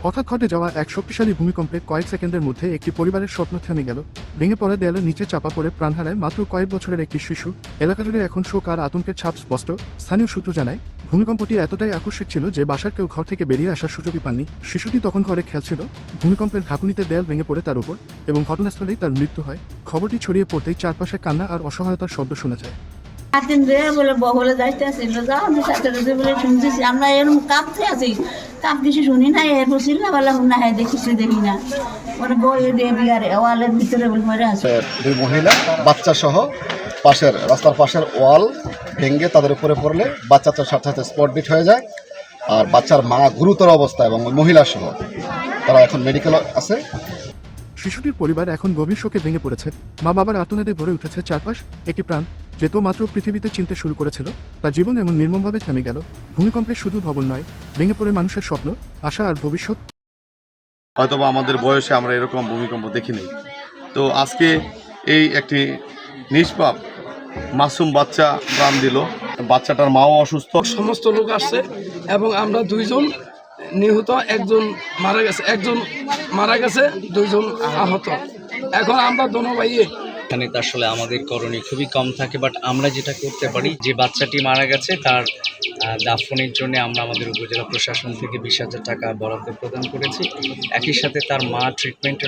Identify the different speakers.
Speaker 1: হঠাৎ ঘটে যাওয়া এক শক্তিশালী ভূমিকম্পে কয়েক সেকেন্ডের মধ্যে একটি পরিবারের স্বপ্ন থেমে গেল। ভেঙে পড়া দেয়ালের নিচে চাপা পড়ে প্রাণ হারায় মাত্র কয়েক বছরের একটি শিশু। এলাকা জুড়ে এখন শোক আর আতঙ্কের ছাপ স্পষ্ট। স্থানীয় সূত্র জানায়, ভূমিকম্পটি এতটাই আকস্মিক ছিল যে বাসার কেউ ঘর থেকে বেরিয়ে আসার সুযোগই পাননি। শিশুটি তখন ঘরে খেলছিল। ভূমিকম্পের ঝাঁকুনিতে দেয়াল ভেঙে পড়ে তার উপর এবং ঘটনাস্থলেই তার মৃত্যু হয়। খবরটি ছড়িয়ে পড়তেই চারপাশে কান্না আর অসহায়তার শব্দ শোনা যায়।
Speaker 2: দিন ধরে বলে বহলে যাইতে আসছিল যাও সাথে বলে শুনতেছি আমরা এরকম কাঁপতে আছি কাঁপ কিছু শুনি না এরপর চিল্লাবেলা না হ্যাঁ দেখিছি দেখি না ওরা বই দিয়ে বিয়ার ওয়ালের ভিতরে মরে আছে।
Speaker 3: দুই মহিলা বাচ্চা সহ পাশের রাস্তার পাশের ওয়াল ভেঙে তাদের উপরে পড়লে বাচ্চাটার সাথে সাথে স্পট ডিট হয়ে যায়। আর বাচ্চার মা গুরুতর অবস্থা এবং মহিলা সহ তারা এখন মেডিকেল আছে।
Speaker 1: শিশুটির পরিবার এখন গভীর শোকে ভেঙে পড়েছে। মা বাবার আর্তনাদে ভরে উঠেছে চারপাশ। একটি প্রাণ যেত মাত্র পৃথিবীতে চিনতে শুরু করেছিল, তার জীবন এমন নির্মমভাবে থেমে গেল। ভূমিকম্পে শুধু ভবন নয়, ভেঙে পড়ে মানুষের স্বপ্ন, আশা আর ভবিষ্যৎ।
Speaker 4: হয়তোবা আমাদের বয়সে আমরা এরকম ভূমিকম্প দেখিনি। তো আজকে এই একটি নিষ্পাপ মাসুম বাচ্চা প্রাণ দিল। বাচ্চাটার মাও অসুস্থ।
Speaker 5: সমস্ত লোক আসছে এবং আমরা দুইজন নিহত, একজন মারা গেছে 2জন আহত। এখন আমরা দোনো ভাইয়ে
Speaker 6: এখানে তো আসলে আমাদের করণীয় খুবই কম থাকে, বাট আমরা যেটা করতে পারি, যে বাচ্চাটি মারা গেছে তার দাফনের জন্য আমরা আমাদের উপজেলা প্রশাসন থেকে 20,000 টাকা বরাদ্দ প্রদান করেছি। একই সাথে তার মা ট্রিটমেন্টের